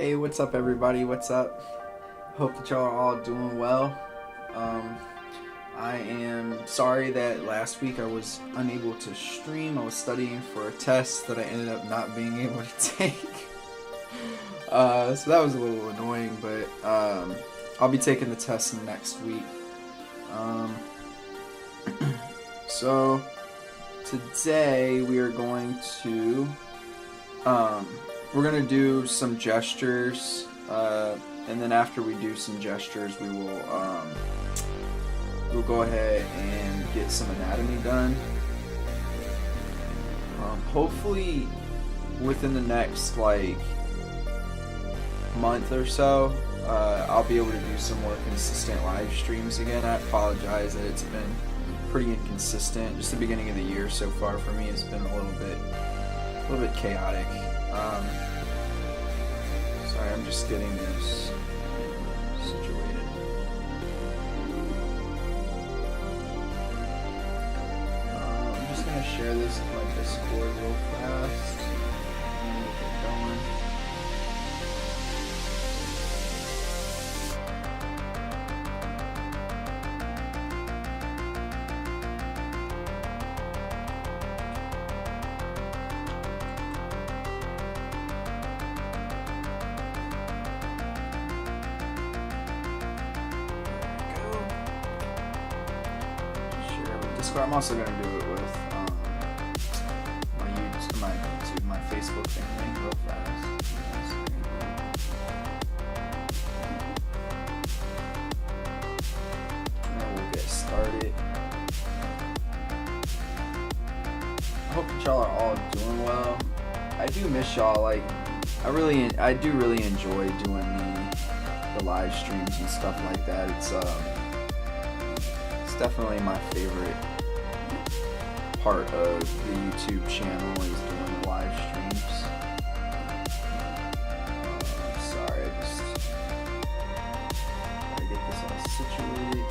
Hey, what's up everybody? What's up? Hope that y'all are all doing well. I am sorry that last week I was unable to stream. I was studying for a test that I ended up not being able to take. So that was a little annoying, but I'll be taking the test next week. So today we are going to we're gonna do some gestures, and then after we do some gestures, we will we'll go ahead and get some anatomy done. Hopefully, within the next month or so, I'll be able to do some more consistent live streams again. I apologize that it's been pretty inconsistent. Just the beginning of the year so far for me has been a little bit chaotic. Sorry, I'm just getting this situated. I'm just gonna share this with my Discord real fast. And we'll get going. I'm also going to do it with my Facebook thing real fast. And then we'll get started. I hope that y'all are all doing well. I do miss y'all. I do really enjoy doing the live streams and stuff like that. It's definitely my favorite part of the YouTube channel is doing the live streams. Sorry, I just gotta get this all situated.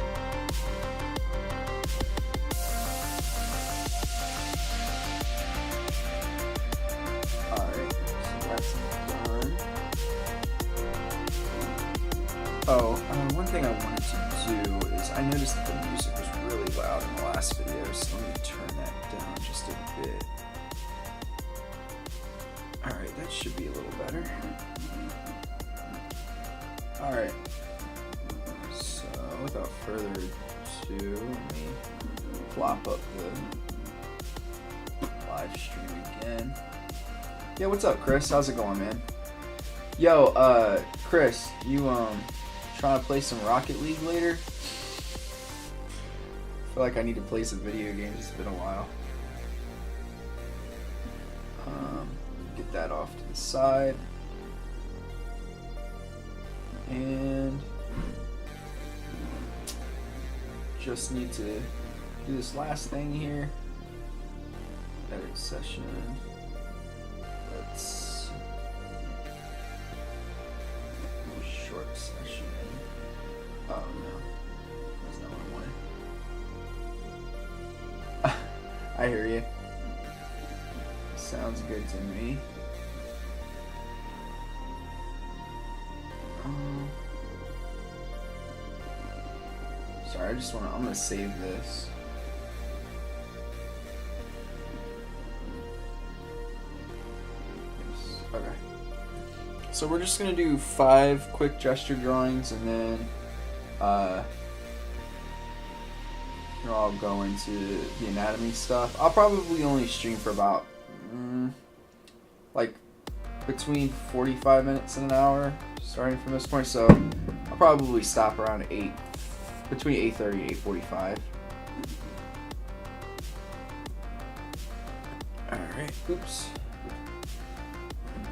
Alright, so that's done. Oh, one thing I wanted to do is I noticed that the music was really loud in the last video, so let me turn that down just a bit. Alright, that should be a little better. Alright, so without further ado, let me flop up the live stream again. Yeah, what's up, Chris? How's it going, man? Yo, Chris, you trying to play some Rocket League later? I feel like I need to play some video games. It's been a while. Get that off to the side. And just need to do this last thing here. Edit session. Let's short session. Oh no. That's not what I wanted. I hear you. Sounds good to me. Sorry, I'm gonna save this. Okay. So we're just gonna do 5 quick gesture drawings, and then I'll go into the anatomy stuff. I'll probably only stream for about between 45 minutes and an hour starting from this point, so I'll probably stop around between 8:30 and 8:45. Alright, oops.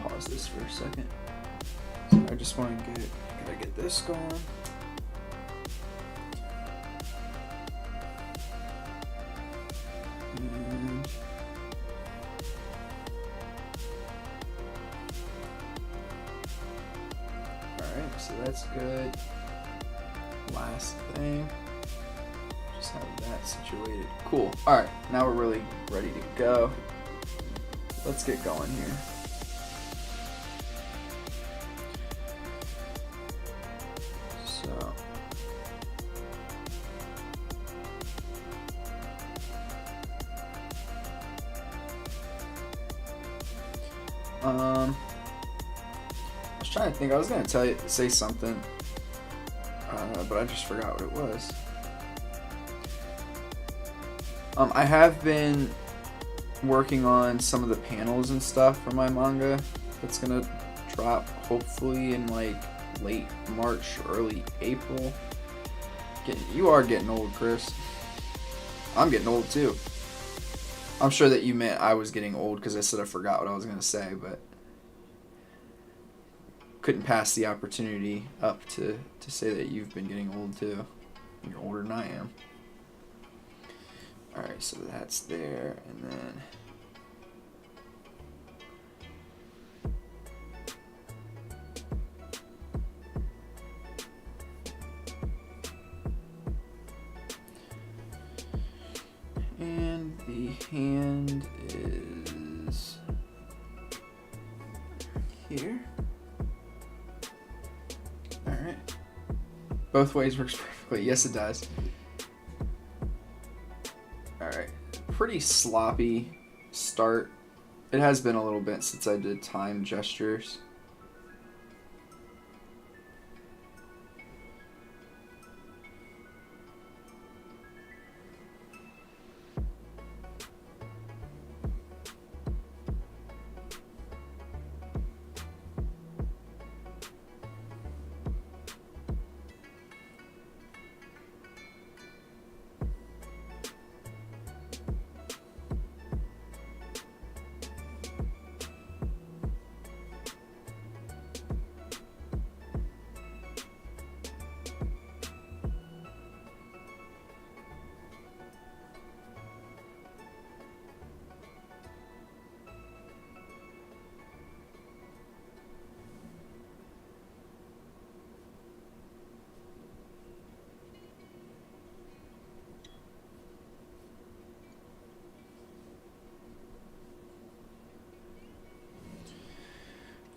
Pause this for a second. So I just want to gotta get this going. Alright, so that's good. Last thing. Just have that situated. Cool. Alright, now we're really ready to go. Let's get going here. I was trying to think. I was gonna say something, but I just forgot what it was. I have been working on some of the panels and stuff for my manga. That's gonna drop hopefully in like late March, early April. You are getting old, Chris. I'm getting old too. I'm sure that you meant I was getting old because I said I forgot what I was gonna say, but couldn't pass the opportunity up to say that you've been getting old too. You're older than I am. Alright, so that's there, and then the hand is here. Alright. Both ways works perfectly. Yes, it does. Alright. Pretty sloppy start. It has been a little bit since I did time gestures.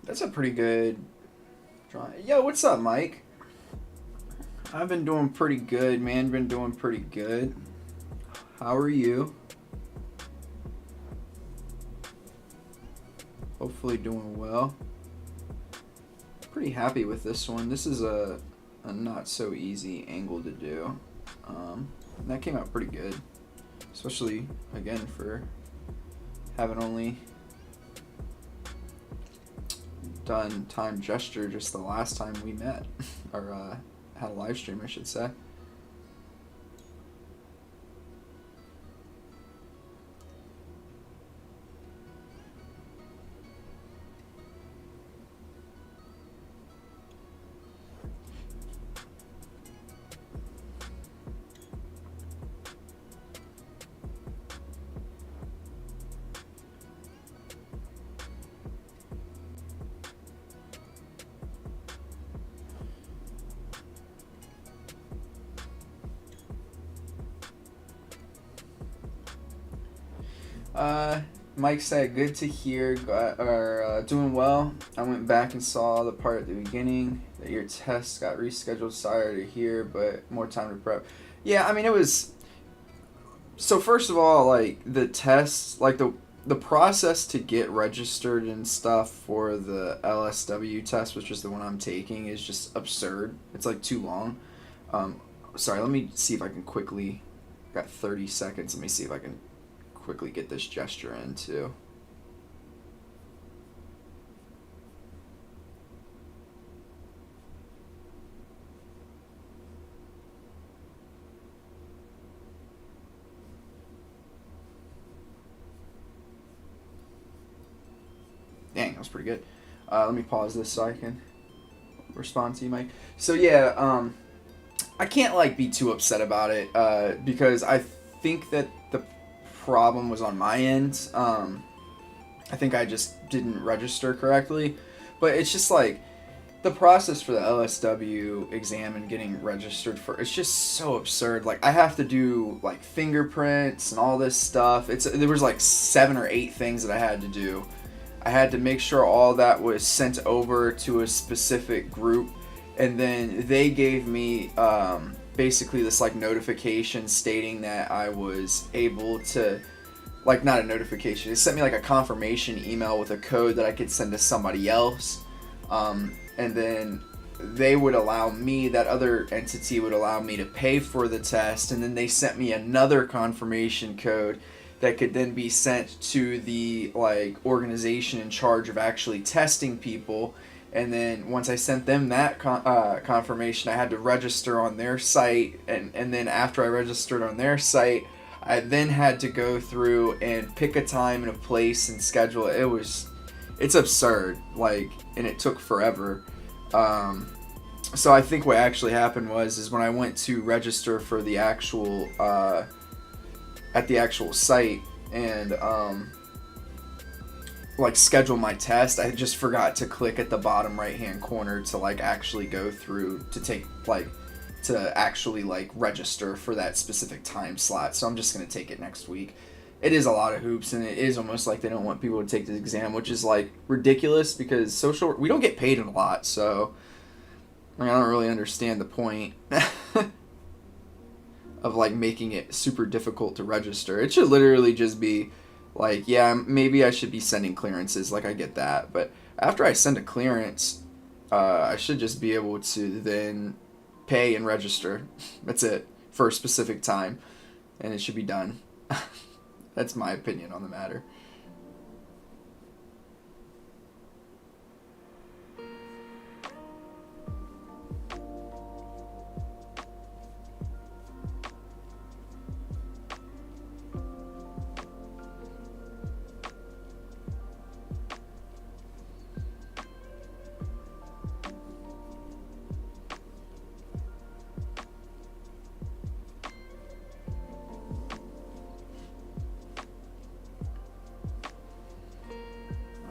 That's a pretty good drawing. Yo, what's up, Mike? I've been doing pretty good, man. Been doing pretty good. How are you? Hopefully doing well. Pretty happy with this one. This is a not so easy angle to do. That came out pretty good. Especially, again, for having only done time gesture just the last time we met, or had a live stream, I should say. Mike said, good to hear, doing well. I went back and saw the part at the beginning that your test got rescheduled. Sorry to hear, but more time to prep. Yeah, I mean, it was... So first of all, like, the tests, like, the process to get registered and stuff for the LSW test, which is the one I'm taking, is just absurd. It's, like, too long. Sorry, let me see if I can quickly... Got 30 seconds. Let me see if I can quickly get this gesture in too. Dang, that was pretty good. Let me pause this so I can respond to you, Mike. So yeah, I can't like be too upset about it because I think that the problem was on my end. I think I just didn't register correctly, but it's just like the process for the LSW exam and getting registered for it's just so absurd. Like I have to do like fingerprints and all this stuff. There was like 7 or 8 things that I had to do. I had to make sure all that was sent over to a specific group, and then they gave me basically this like notification stating that I was able to like not a notification. It sent me like a confirmation email with a code that I could send to somebody else, and then they would allow me, that other entity would allow me to pay for the test, and then they sent me another confirmation code that could then be sent to the like organization in charge of actually testing people. And then once I sent them that confirmation, I had to register on their site, and then after I registered on their site, I then had to go through and pick a time and a place and schedule it. It's absurd, like, and it took forever. So I think what actually happened is when I went to register for the actual, at the actual site and, like schedule my test, I just forgot to click at the bottom right hand corner to like actually go through to take like to actually like register for that specific time slot. So I'm just going to take it next week. It is a lot of hoops, and it is almost like they don't want people to take the exam, which is like ridiculous because we don't get paid a lot, so I don't really understand the point of like making it super difficult to register. It should literally just be like, yeah, maybe I should be sending clearances, like I get that, but after I send a clearance, I should just be able to then pay and register. That's it, for a specific time, and it should be done. That's my opinion on the matter.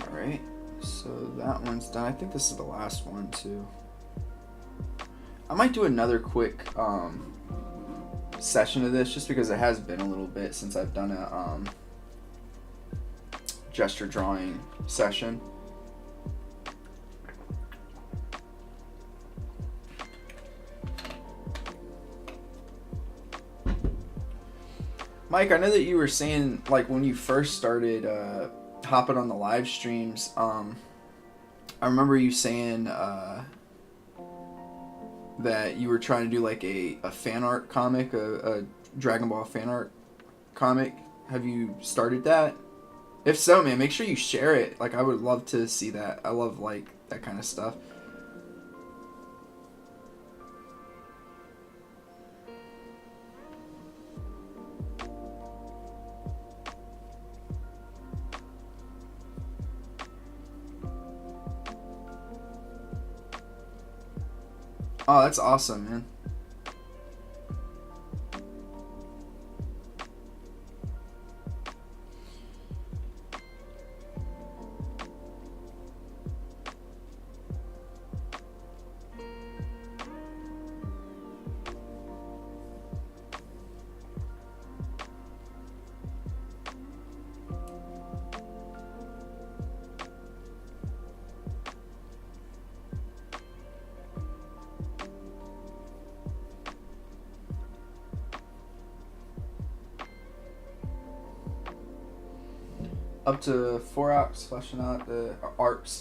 Alright, so that one's done. I think this is the last one too. I might do another quick session of this just because it has been a little bit since I've done a gesture drawing session. Mike, I know that you were saying like when you first started hopping on the live streams, I remember you saying that you were trying to do like a fan art comic, a Dragon Ball fan art comic. Have you started that? If so, man, make sure you share it. Like, I would love to see that. I love like that kind of stuff. Oh, that's awesome, man. Up to 4 arcs,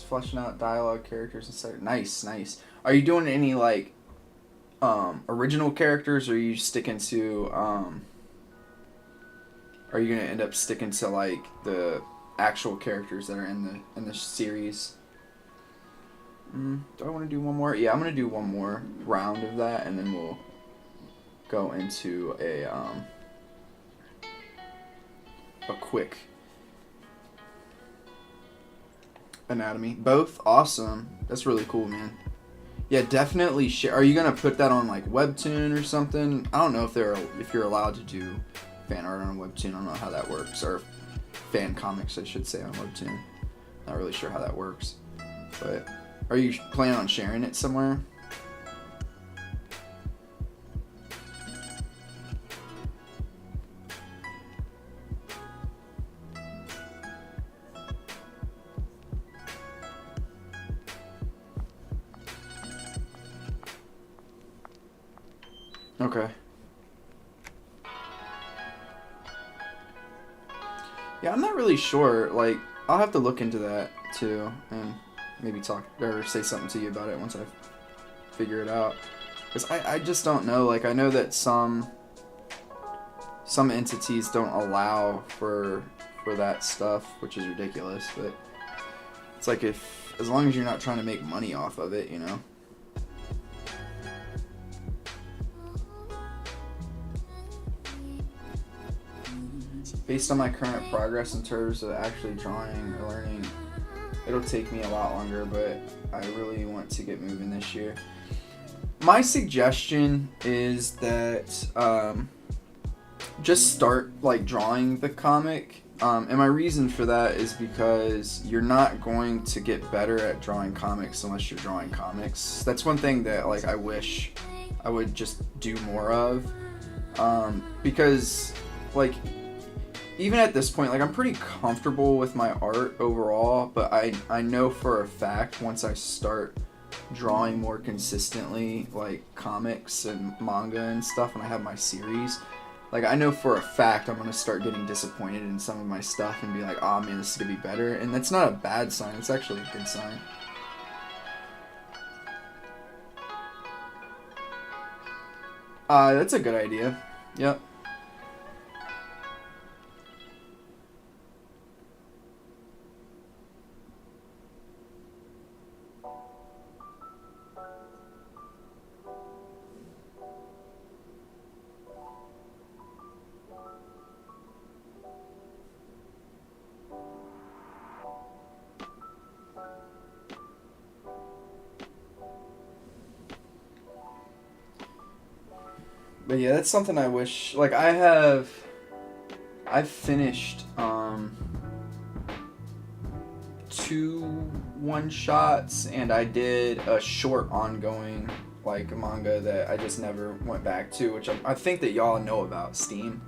fleshing out dialogue, characters, and stuff. Nice, nice. Are you doing any like original characters, or are you sticking to are you gonna end up sticking to like the actual characters that are in the series? Do I want to do one more? Yeah, I'm gonna do one more round of that, and then we'll go into a quick anatomy. Both awesome. That's really cool, man. Yeah, definitely share. Are you gonna put that on like Webtoon or something? I don't know if you're allowed to do fan art on Webtoon. I don't know how that works, or fan comics, I should say, on Webtoon. Not really sure how that works. But are you planning on sharing it somewhere? Okay. Yeah, I'm not really sure. Like, I'll have to look into that too, and maybe talk or say something to you about it once I figure it out. Because I just don't know. Like, I know that some entities don't allow for that stuff, which is ridiculous. But it's like, if as long as you're not trying to make money off of it, you know. Based on my current progress in terms of actually drawing or learning, it'll take me a lot longer, but I really want to get moving this year. My suggestion is that just start like drawing the comic. And my reason for that is because you're not going to get better at drawing comics unless you're drawing comics. That's one thing that like I wish I would just do more of. Because like even at this point, like I'm pretty comfortable with my art overall, but I know for a fact once I start drawing more consistently like comics and manga and stuff and I have my series, like I know for a fact I'm gonna start getting disappointed in some of my stuff and be like, oh man, this is gonna be better. And that's not a bad sign, it's actually a good sign. That's a good idea. Yep. But yeah, that's something I wish. Like I've finished 2 one-shots, and I did a short ongoing like manga that I just never went back to, which I think that y'all know about, Steam.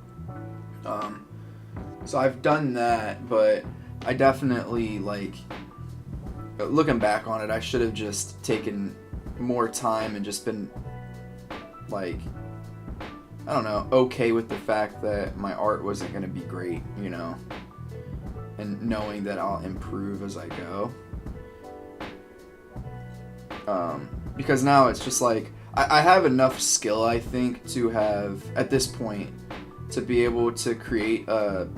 So I've done that, but I definitely like looking back on it, I should have just taken more time and just been like, I don't know, okay with the fact that my art wasn't going to be great, you know, and knowing that I'll improve as I go. Because now it's just like, I have enough skill, I think, to have, at this point, to be able to create a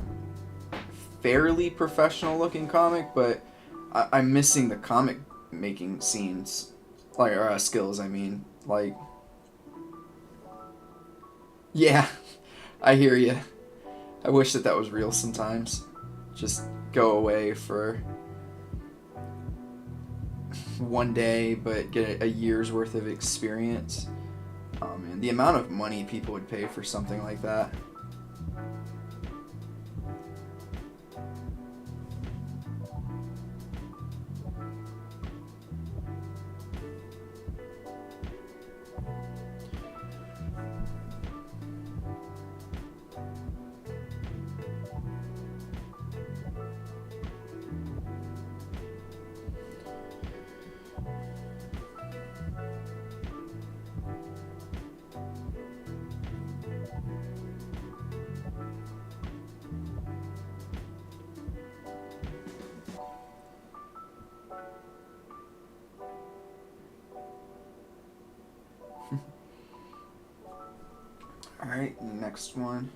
fairly professional looking comic, but I'm missing the comic making scenes, like, or skills, I mean, like, yeah, I hear you. I wish that was real sometimes. Just go away for one day, but get a year's worth of experience. And the amount of money people would pay for something like that. Alright, next one.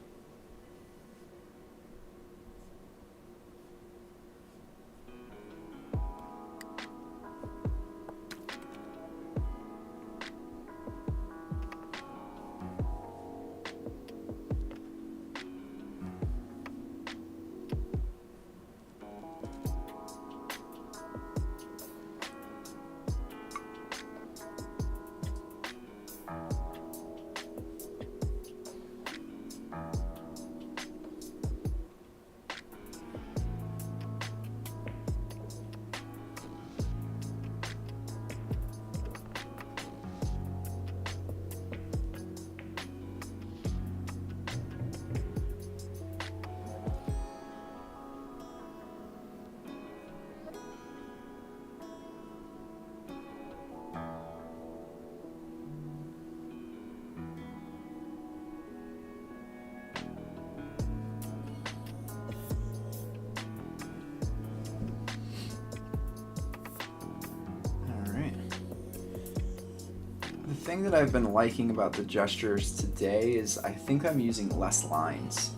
thing that I've been liking about the gestures today is I think I'm using less lines,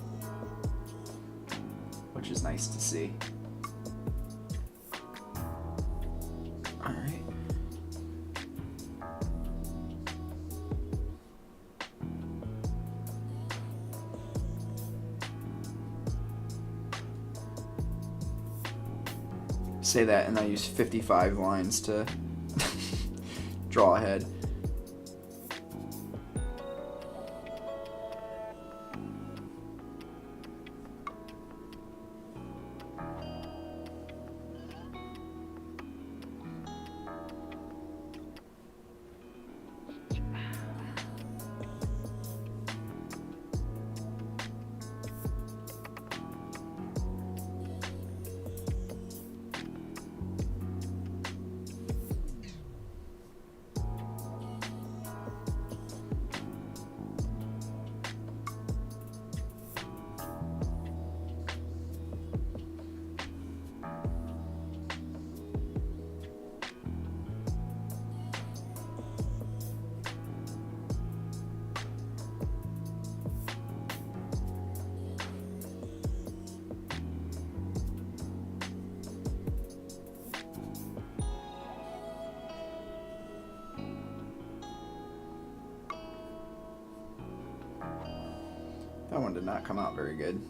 which is nice to see. All right. Say that, and I use 55 lines to draw ahead. That one did not come out very good.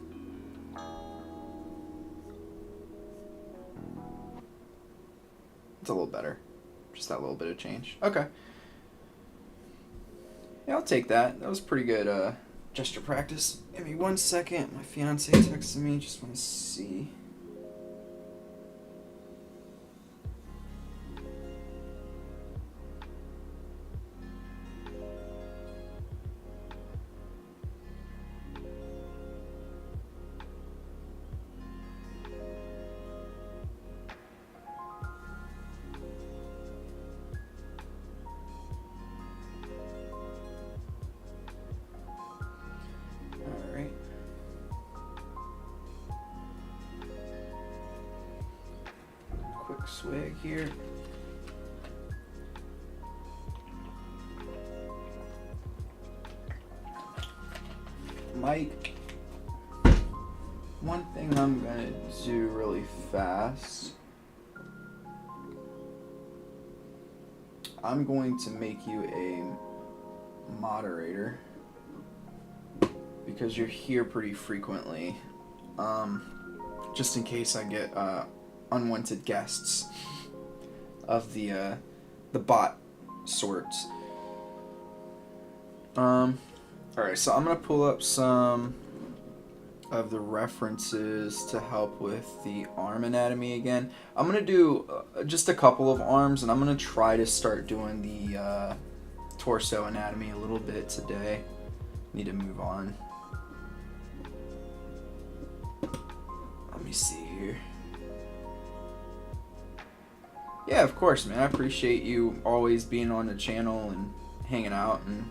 It's a little better. Just that little bit of change. Okay. Yeah, I'll take that. That was pretty good gesture practice. Give me 1 second. My fiance texted me. Just want to see. Quick swig here. Mike, one thing I'm gonna do really fast, I'm going to make you a moderator because you're here pretty frequently, just in case I get unwanted guests of the bot sorts. Alright, so I'm gonna pull up some of the references to help with the arm anatomy again. I'm gonna do just a couple of arms, and I'm gonna try to start doing the torso anatomy a little bit today. Need to move on. Let me see here. Yeah, of course, man. I appreciate you always being on the channel and hanging out and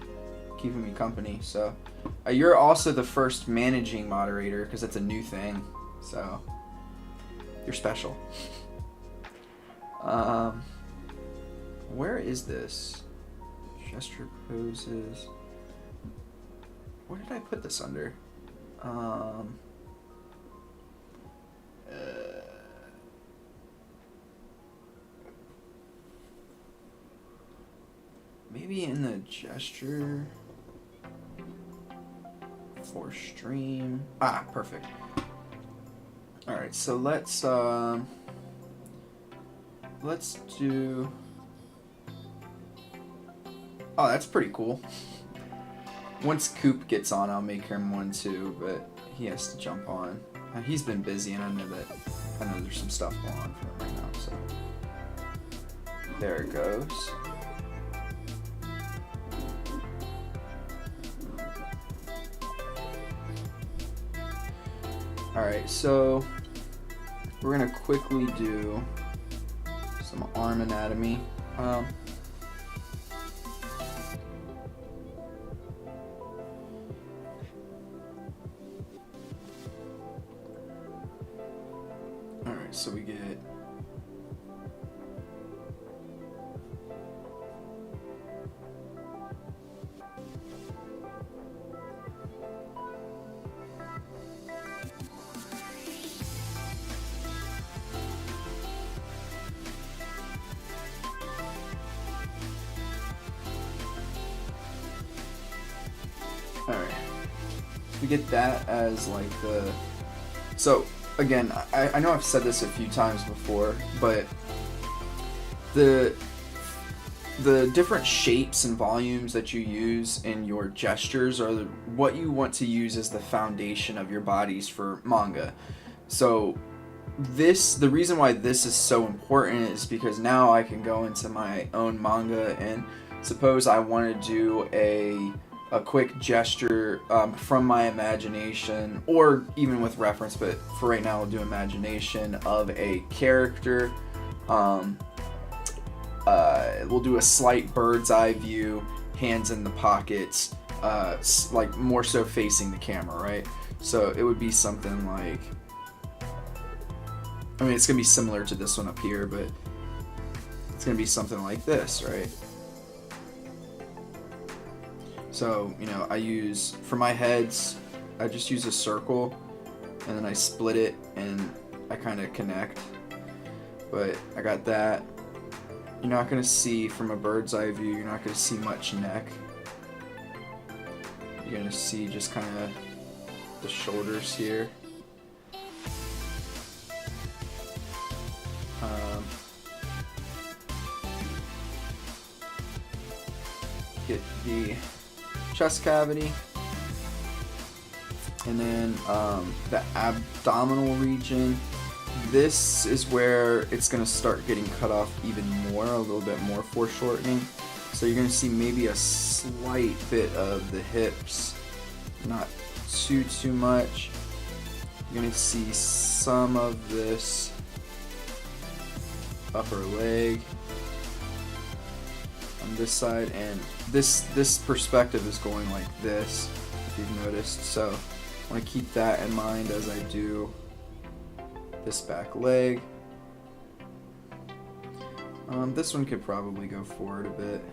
keeping me company. So, you're also the first managing moderator because that's a new thing. So, you're special. Where is this? Gesture poses. Where did I put this under? Maybe in the gesture for stream. Ah, perfect. All right, so let's do. Oh, that's pretty cool. Once Coop gets on, I'll make him one too, but he has to jump on. He's been busy, and I know there's some stuff going on for him right now. So there it goes. Alright, so we're going to quickly do some arm anatomy. Alright, so we get Alright. We get that as like the... So, again, I know I've said this a few times before, but the different shapes and volumes that you use in your gestures are what you want to use as the foundation of your bodies for manga. So the reason why this is so important is because now I can go into my own manga and suppose I want to do a quick gesture from my imagination, or even with reference, but for right now I'll do imagination of a character. We'll do a slight bird's eye view, hands in the pockets, like more so facing the camera, right? So it would be something like, I mean, it's gonna be similar to this one up here, but it's gonna be something like this, right? So, you know, I use, for my heads, I just use a circle, and then I split it, and I kind of connect. But I got that. You're not going to see, from a bird's eye view, you're not going to see much neck. You're going to see just kind of the shoulders here. Get the chest cavity. And then the abdominal region. This is where it's going to start getting cut off even more, a little bit more foreshortening. So you're going to see maybe a slight bit of the hips, not too much. You're going to see some of this upper leg on this side, and this perspective is going like this, if you've noticed. So I want to keep that in mind as I do this back leg. This one could probably go forward a bit.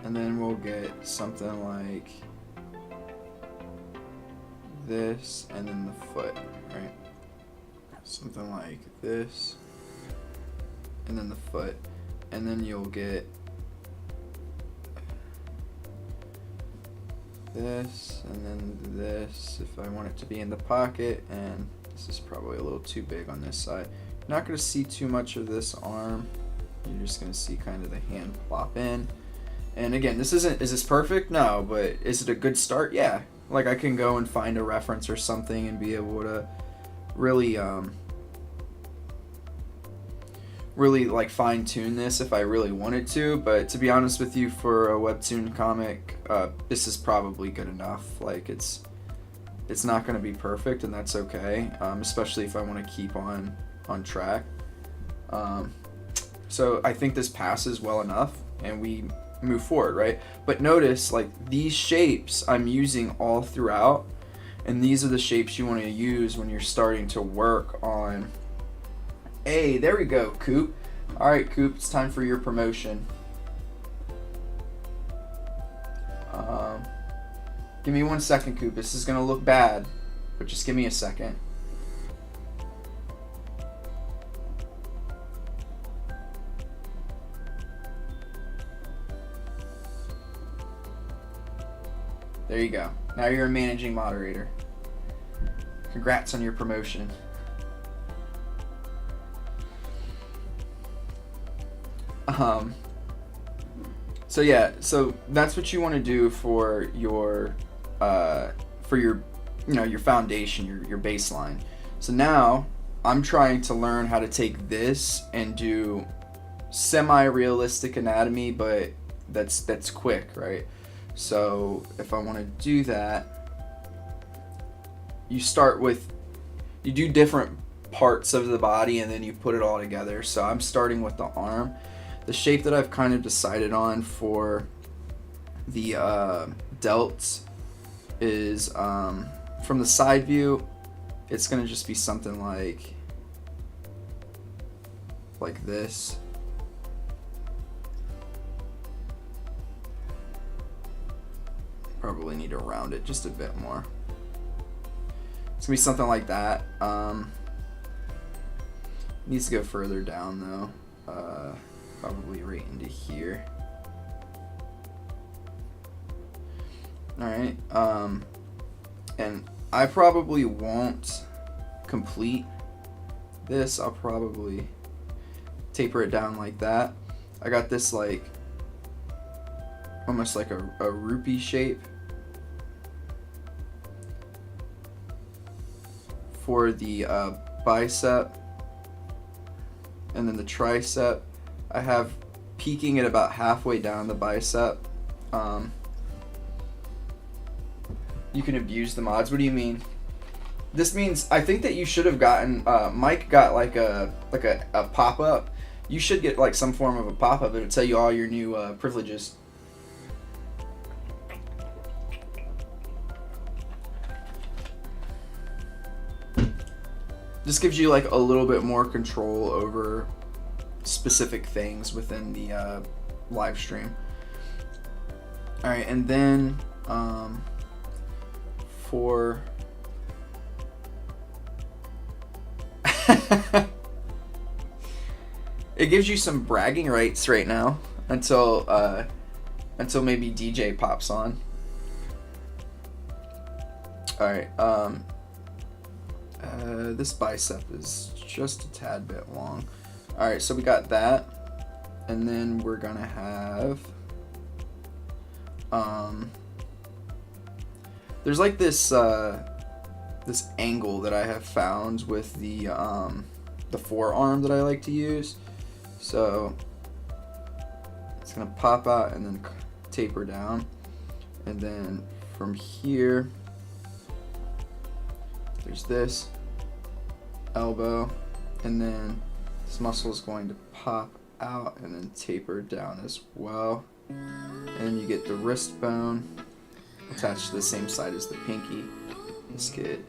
And then we'll get something like this, and then the foot, right? Something like this, and then the foot, and then you'll get this, and then this if I want it to be in the pocket, and this is probably a little too big on this side. You're not going to see too much of this arm. You're just going to see kind of the hand plop in. And again, is this perfect? No, but is it a good start? Yeah. Like, I can go and find a reference or something and be able to really like fine tune this if I really wanted to. But to be honest with you, for a webtoon comic, this is probably good enough. Like, it's not going to be perfect, and that's okay, especially if I want to keep on track. So I think this passes well enough, and we move forward, right? But notice, like, these shapes I'm using all throughout, and these are the shapes you want to use when you're starting to work on. Hey, there we go, Coop. All right, Coop, it's time for your promotion. Give me 1 second, Coop. This is gonna look bad, but just give me a second. There you go. Now you're a managing moderator. Congrats on your promotion. So yeah, so that's what you want to do for your your foundation, your baseline. So now I'm trying to learn how to take this and do semi-realistic anatomy, but that's quick, right? So if I want to do that, you do different parts of the body and then you put it all together. So I'm starting with the arm. The shape that I've kind of decided on for the delts is from the side view, it's going to just be something like this. Probably need to round it just a bit more. It's gonna be something like that. Needs to go further down though. probably right into here. Alright, and I probably won't complete this. I'll probably taper it down like that. I got this like almost like a rupee shape for the bicep, and then the tricep I have peaking at about halfway down the bicep. You can abuse the mods. What do you mean? This means I think that you should have gotten Mike got like a pop-up. You should get like some form of a pop-up that'll tell you all your new privileges. This gives you like a little bit more control over specific things within the live stream. All right, and then for it gives you some bragging rights right now until maybe DJ pops on. All right, this bicep is just a tad bit long. All right, so we got that, and then we're gonna have there's like this this angle that I have found with the forearm that I like to use. So it's gonna pop out and then taper down, and then from here there's this elbow, and then this muscle is going to pop out and then taper down as well. And then you get the wrist bone attached to the same side as the pinky. This could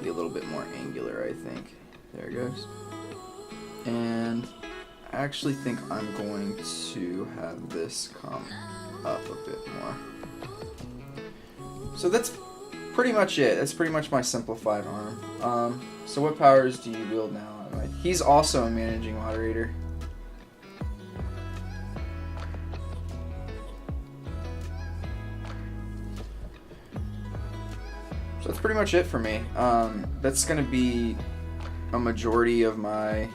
be a little bit more angular, I think. There it goes. And I actually think I'm going to have this come up a bit more. So that's pretty much it. That's pretty much my simplified arm. So what powers do you wield now? He's also a managing moderator. So that's pretty much it for me. That's going to be a majority of my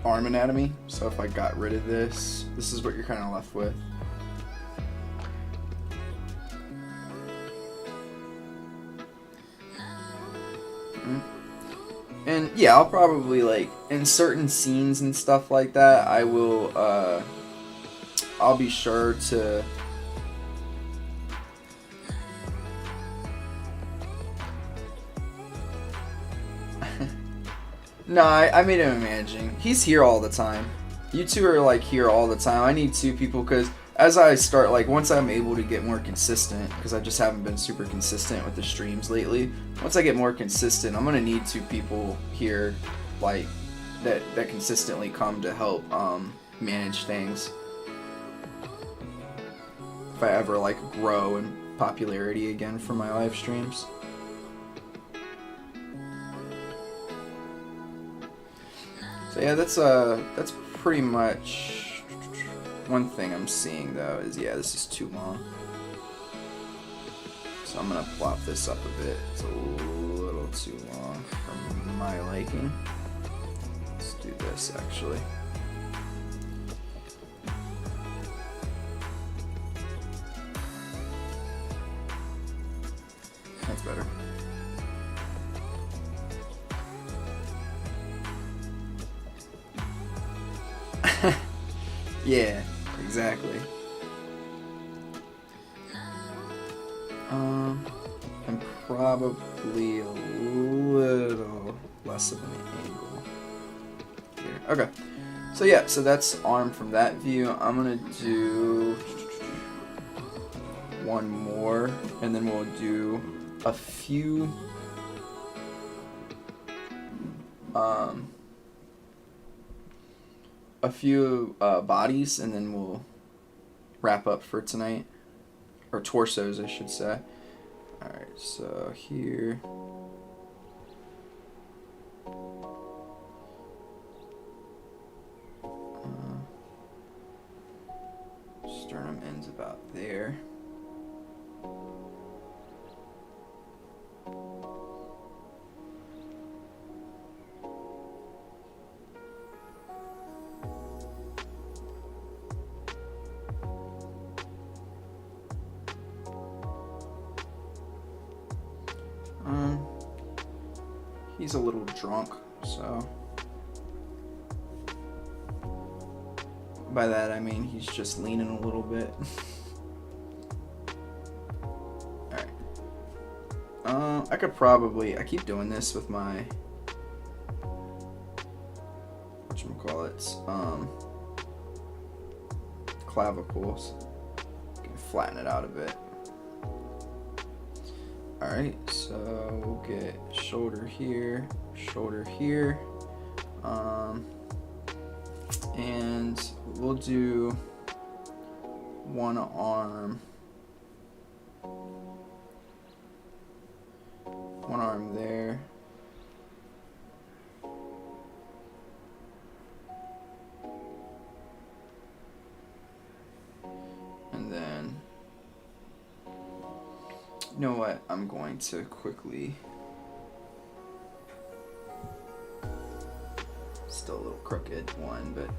arm anatomy. So if I got rid of this, this is what you're kind of left with. And yeah, I'll probably like in certain scenes and stuff like that, I will I'll be sure to No, I made him managing. He's here all the time. You two are like here all the time. I need two people because as I start, like once I'm able to get more consistent, because I just haven't been super consistent with the streams lately. Once I get more consistent, I'm gonna need two people here, like that consistently come to help manage things. If I ever like grow in popularity again for my live streams. So yeah, that's pretty much. One thing I'm seeing though is, yeah, this is too long. So I'm gonna plop this up a bit. It's a little too long for my liking. Let's do this actually. That's better. Yeah, exactly. And probably a little less of an angle here. Okay. So yeah, so that's arm from that view. I'm gonna do one more, and then we'll do a few bodies, and then we'll wrap up for tonight, or torsos I should say. Alright, so here Sternum ends about there. He's a little drunk, so by that I mean he's just leaning a little bit. Alright. I keep doing this with my clavicles. Can flatten it out a bit. Alright, so we'll get shoulder here, and we'll do one arm there. And then, you know what, I'm going to quickly, still a little crooked one, but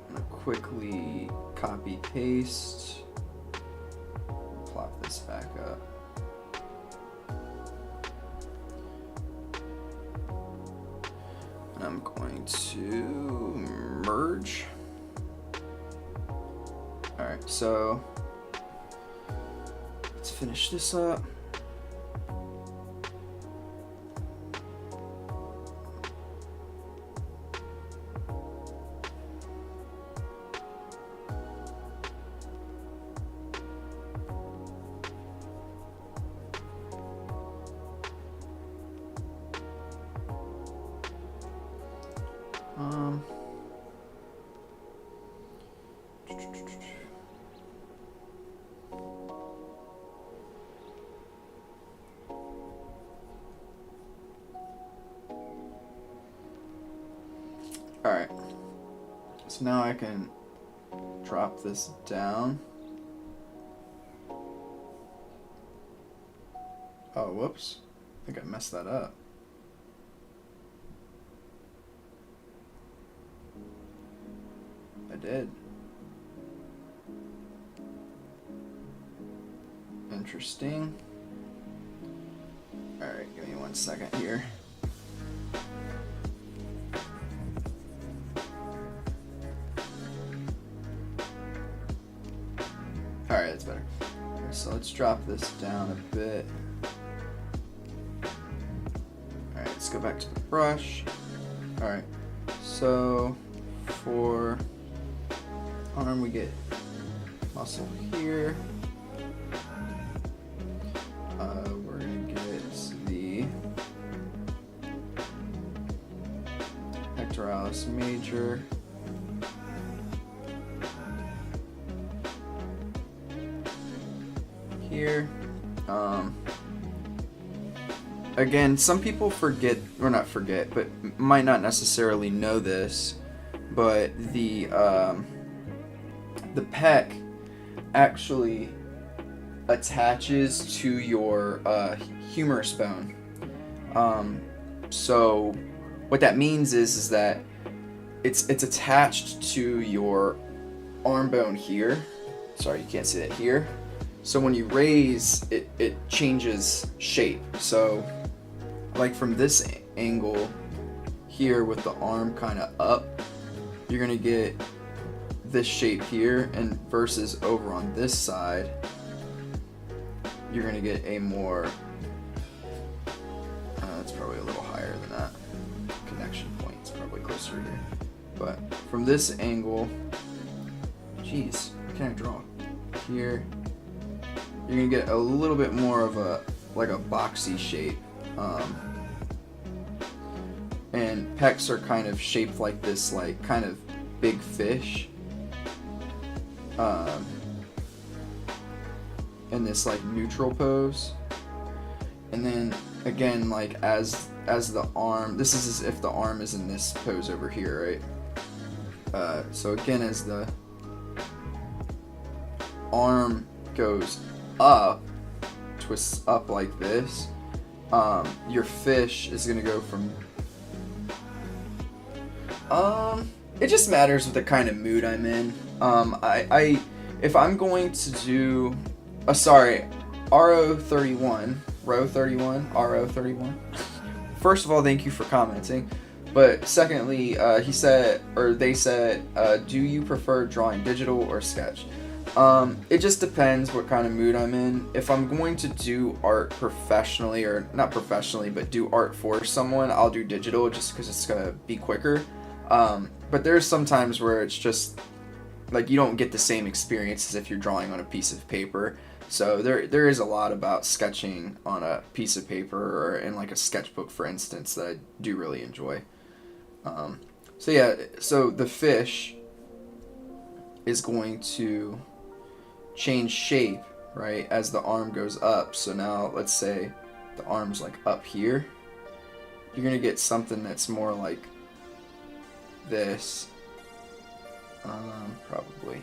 I'm going to quickly copy paste, plop this back up. And I'm going to merge. Alright, so let's finish this up. Alright, so now I can drop this down. Oh, whoops. I think I messed that up. I did. Interesting. Alright, give me 1 second here. Alright, that's better. So let's drop this down a bit. Alright, let's go back to the brush. Alright, so for arm we get muscle here. We're going to get the pectoralis major. Here. Again, some people forget, or not forget, but might not necessarily know this, but the pec actually attaches to your humerus bone. So what that means is that it's attached to your arm bone here. Sorry, you can't see that here. So when you raise, it changes shape. So like from this angle here with the arm kind of up, you're gonna get this shape here, and versus over on this side, you're gonna get a more, it's probably a little higher than that. Connection point's probably closer here. But from this angle, geez, what can I draw? Here, you're gonna get a little bit more of a, like a boxy shape. And pecs are kind of shaped like this, like kind of big fish. In this like neutral pose. And then again, like as the arm, this is as if the arm is in this pose over here, right? So again, as the arm goes up, twists up like this, your fish is gonna go from. It just matters with the kind of mood I'm in. If I'm going to do, RO31, RO31. First of all, thank you for commenting. But secondly, he said, or they said, do you prefer drawing digital or sketch? It just depends what kind of mood I'm in. If I'm going to do art professionally, or not professionally, but do art for someone, I'll do digital just because it's gonna be quicker. But there's some times where it's just like you don't get the same experience as if you're drawing on a piece of paper. So there is a lot about sketching on a piece of paper or in like a sketchbook, for instance, that I do really enjoy. So yeah, so the fish is going to change shape, right, as the arm goes up. So now let's say the arm's like up here. You're gonna get something that's more like this, probably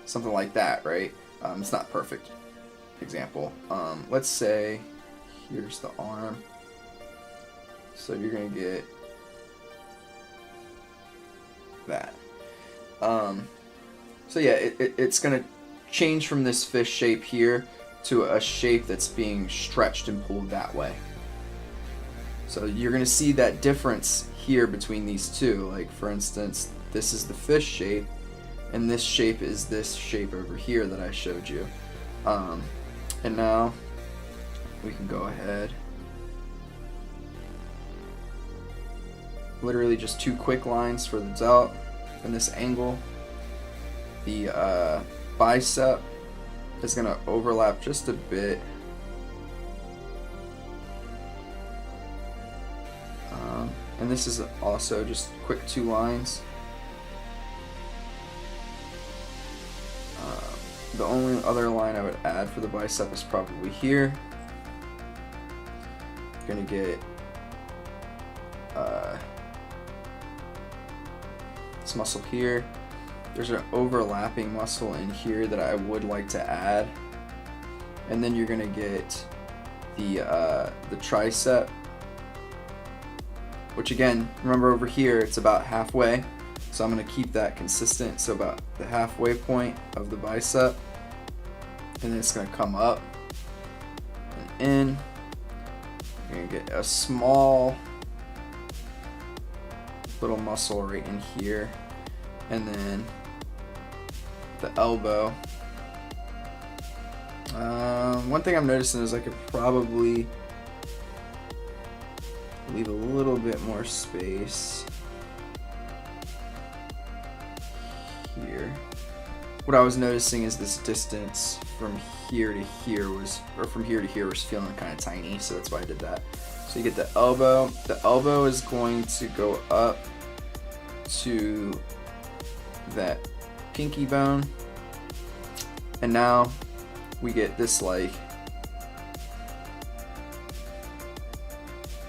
something like that, right? It's not perfect example. Let's say here's the arm, so you're gonna get that. So yeah, it's gonna change from this fish shape here to a shape that's being stretched and pulled that way. So you're gonna see that difference here between these two. Like for instance, this is the fish shape, and this shape is this shape over here that I showed you. And now we can go ahead. Literally just two quick lines for the delt and this angle. The bicep is gonna overlap just a bit. And this is also just quick two lines. The only other line I would add for the bicep is probably here. You're gonna get this muscle here. There's an overlapping muscle in here that I would like to add. And then you're gonna get the tricep, which again, remember over here, it's about halfway. So I'm gonna keep that consistent. So about the halfway point of the bicep, and then it's gonna come up and in. You're gonna get a small little muscle right in here, and then the elbow. One thing I'm noticing is I could probably leave a little bit more space here. What I was noticing is this distance from here to here was, or from here to here was feeling kind of tiny, so that's why I did that. So you get the elbow. The elbow is going to go up to that pinky bone, and now we get this like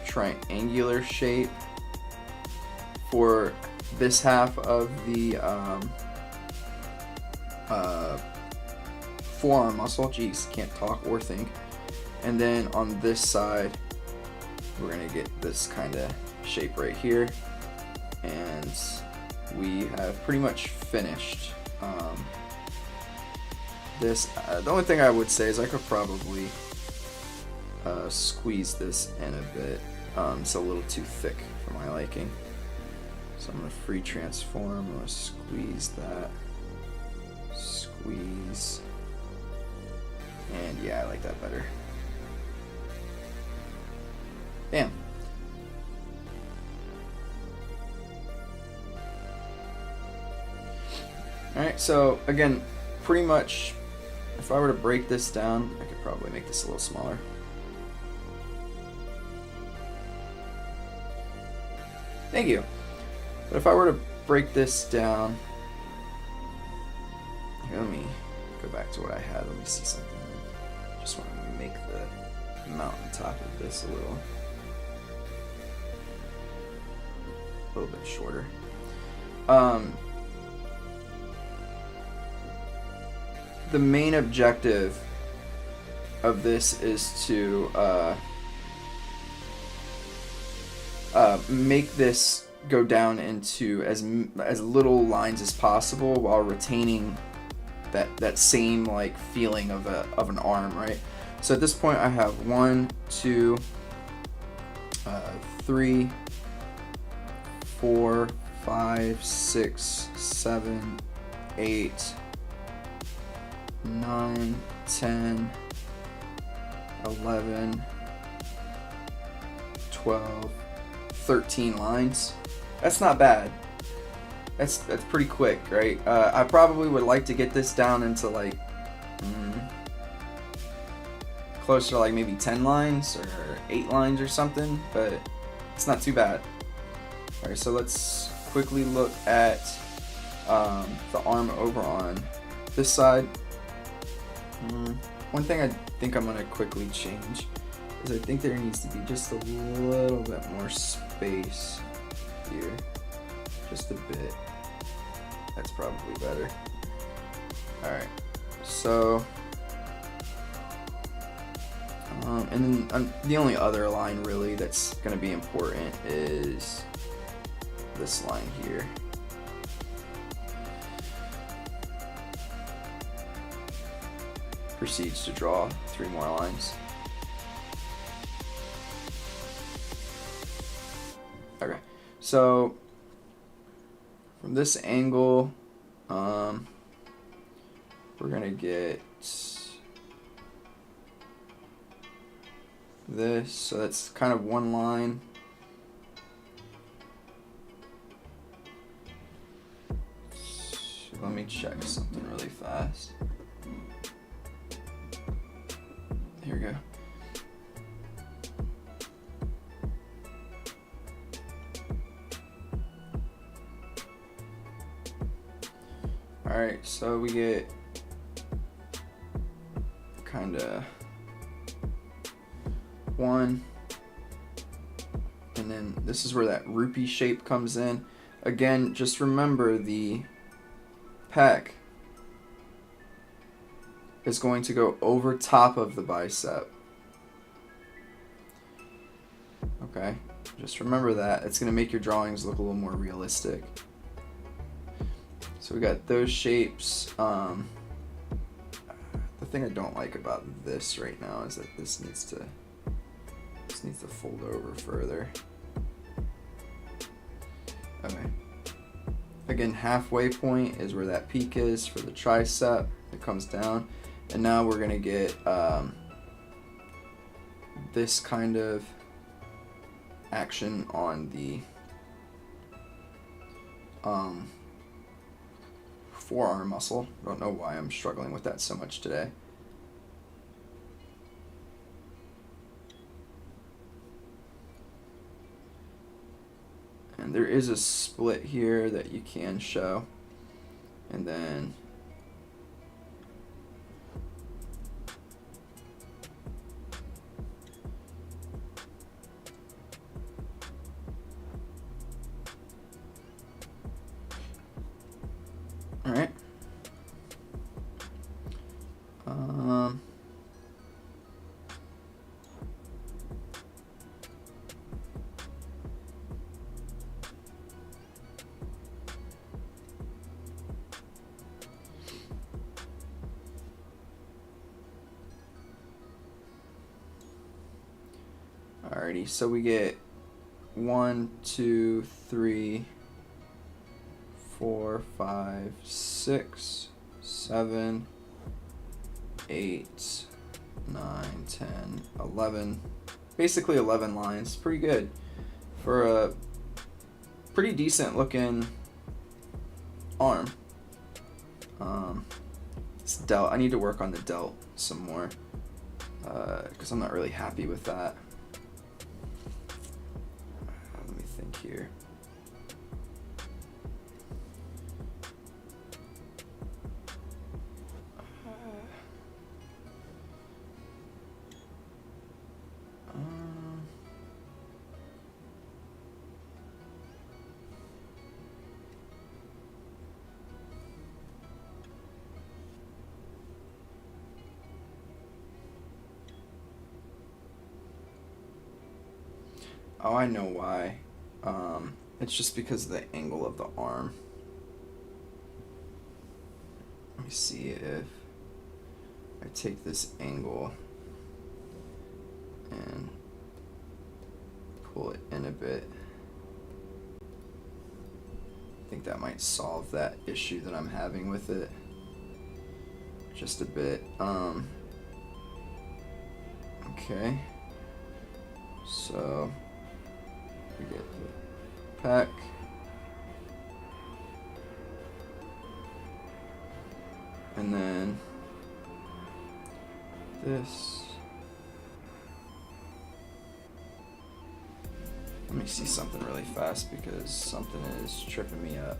triangular shape for this half of the forearm muscle. Jeez, can't talk or think. And then on this side, we're gonna get this kind of shape right here, and we have pretty much finished this. The only thing I would say is I could probably squeeze this in a bit. It's a little too thick for my liking. So I'm gonna free transform. I'm gonna squeeze that. Squeeze. And yeah, I like that better. Bam. Alright, so again, pretty much, if I were to break this down, I could probably make this a little smaller. Thank you. But if I were to break this down, here, let me go back to what I had. Let me see something. Just want to make the mountaintop of this a little bit shorter. the main objective of this is to make this go down into as little lines as possible while retaining that same like feeling of an arm, right? So at this point I have 1, 2, 3, 4, 5, 6, 7, 8, 9, 10, 11, 12, 13 lines. That's not bad. That's pretty quick, right? I probably would like to get this down into like closer to like maybe 10 lines or 8 lines or something, but it's not too bad. Alright, so let's quickly look at the arm over on this side. One thing I think I'm going to quickly change is I think there needs to be just a little bit more space here. Just a bit. That's probably better. Alright, so and then the only other line really that's going to be important is this line here. Proceeds to draw 3 more lines. Okay, so from this angle, we're gonna get this, so that's kind of one line. So let me check something really fast. Here we go. Alright, so we get kinda 1, and then this is where that rupee shape comes in. Again, just remember the pec is going to go over top of the bicep. Okay, just remember that. It's going to make your drawings look a little more realistic. So we got those shapes. The thing I don't like about this right now is that this needs to fold over further. Okay. Again, halfway point is where that peak is for the tricep. It comes down, and now we're gonna get this kind of action on the forearm muscle. I don't know why I'm struggling with that so much today. And there is a split here that you can show. And then all right. Alrighty, so we get 1, 2, 3, 4, 5, 6, 7, 8, 9, 10, 11. Basically 11 lines. Pretty good for a pretty decent looking arm. This delt, I need to work on the delt some more because I'm not really happy with that. Let me think here. Oh, I know why. It's just because of the angle of the arm. Let me see if I take this angle and pull it in a bit. I think that might solve that issue that I'm having with it just a bit. Okay. So we get the pack. And then this. Let me see something really fast because something is tripping me up.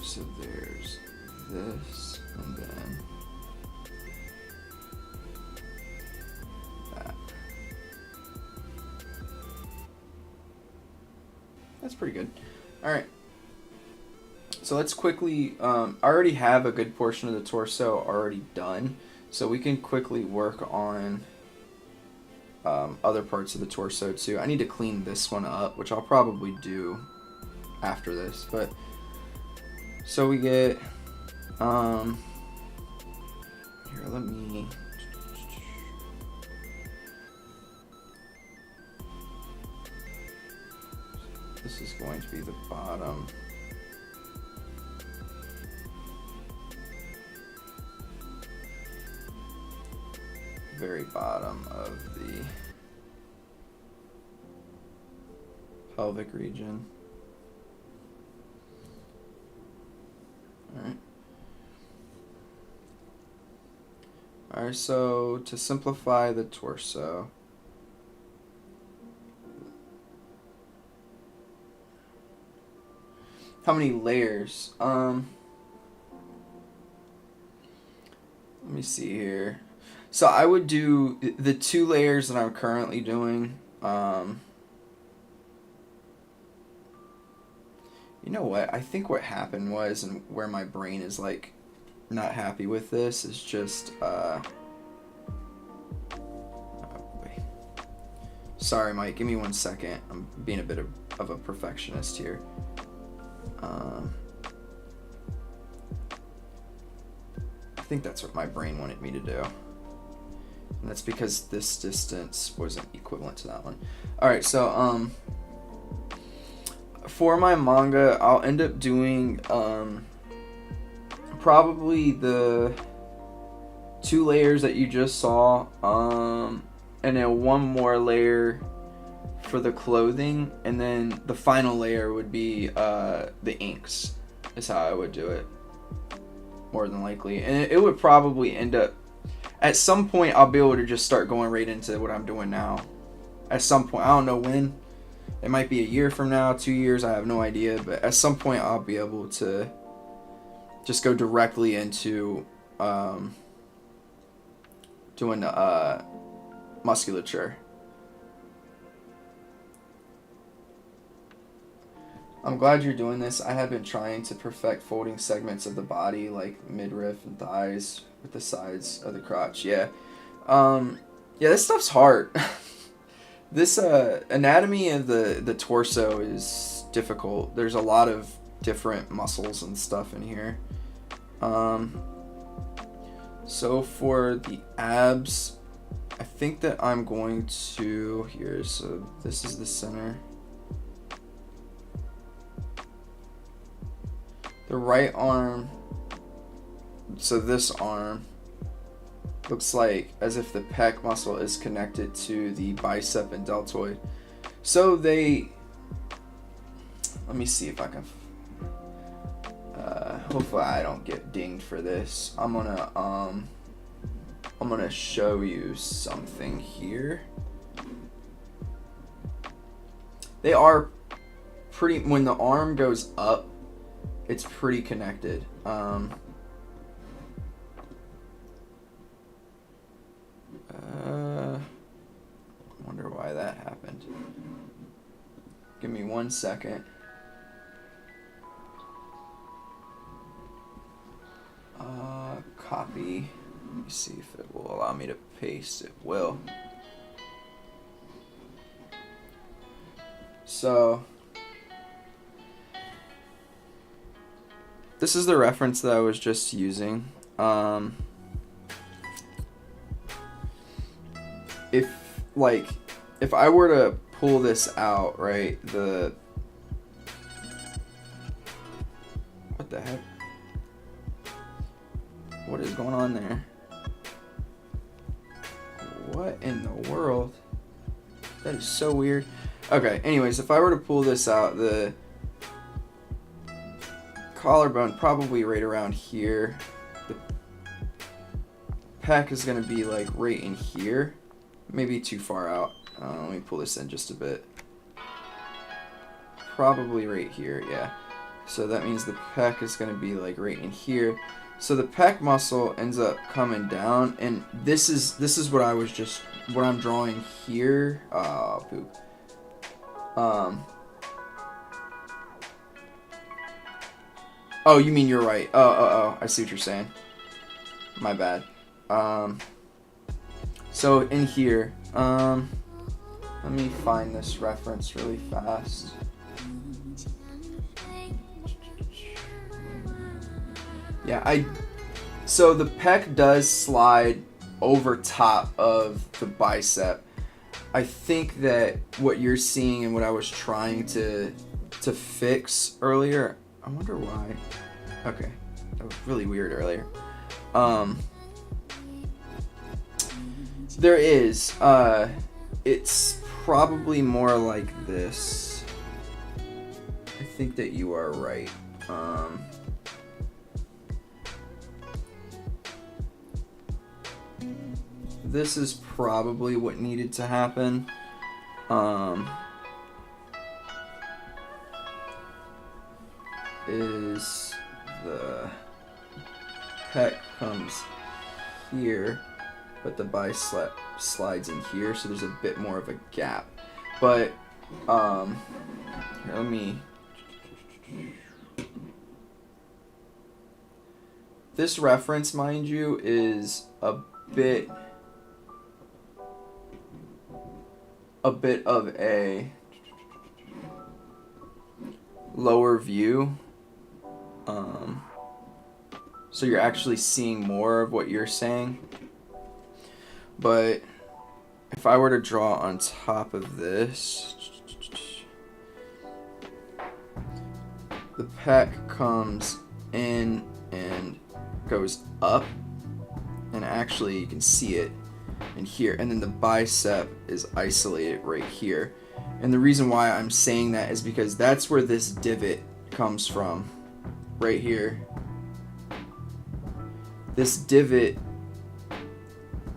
So there's this, and then that. That's pretty good. All right. So let's quickly, I already have a good portion of the torso already done, so we can quickly work on other parts of the torso too. I need to clean this one up, which I'll probably do after this, but so we get, here, let me, this is going to be the bottom. Very bottom of the pelvic region. Alright. Alright, so to simplify the torso, how many layers? Let me see here. So I would do the 2 layers that I'm currently doing. You know what? I think what happened was, and where my brain is like not happy with this, is just oh boy. Sorry, Mike. Give me 1 second. I'm being a bit of a perfectionist here. I think that's what my brain wanted me to do. And that's because this distance wasn't equivalent to that one. Alright, so for my manga, I'll end up doing probably the 2 layers that you just saw, and then 1 more layer for the clothing, and then the final layer would be the inks, is how I would do it, more than likely. And it would probably end up, at some point I'll be able to just start going right into what I'm doing now. At some point, I don't know when. It might be a year from now, 2 years, I have no idea. But at some point I'll be able to just go directly into doing musculature. I'm glad you're doing this. I have been trying to perfect folding segments of the body, like midriff and thighs, with the sides of the crotch. Yeah. Yeah, this stuff's hard. This anatomy of the torso is difficult. There's a lot of different muscles and stuff in here. So for the abs, I think that I'm going to, here, so this is the center. The right arm, so this arm looks like as if the pec muscle is connected to the bicep and deltoid. So they, let me see if I can, hopefully I don't get dinged for this. I'm gonna show you something here. They are pretty, when the arm goes up, it's pretty connected. Wonder why that happened. Give me 1 second. be. Let me see if it will allow me to paste. It will. So this is the reference that I was just using. If I were to pull this out, right, what the heck? What is going on there? What in the world? That is so weird. Okay, anyways, if I were to pull this out, the collarbone probably right around here. The pec is going to be like right in here. Maybe too far out. Let me pull this in just a bit. Probably right here, yeah. So that means the pec is going to be like right in here. So the pec muscle ends up coming down, and this is what I'm drawing here. Oh, poop. Oh, you mean you're right. Oh, I see what you're saying. My bad. So in here, let me find this reference really fast. Yeah, so the pec does slide over top of the bicep. I think that what you're seeing and what I was trying to fix earlier, I wonder why. Okay, that was really weird earlier. There is, it's probably more like this. I think that you are right. This is probably what needed to happen. Is the pec comes here, but the bicep slides in here, so there's a bit more of a gap. But here, let me. This reference, mind you, is a bit of a lower view. So you're actually seeing more of what you're saying. But if I were to draw on top of this, the pec comes in and goes up, and actually you can see it in here, and then the bicep is isolated right here. And the reason why I'm saying that is because that's where this divot comes from, right here. This divot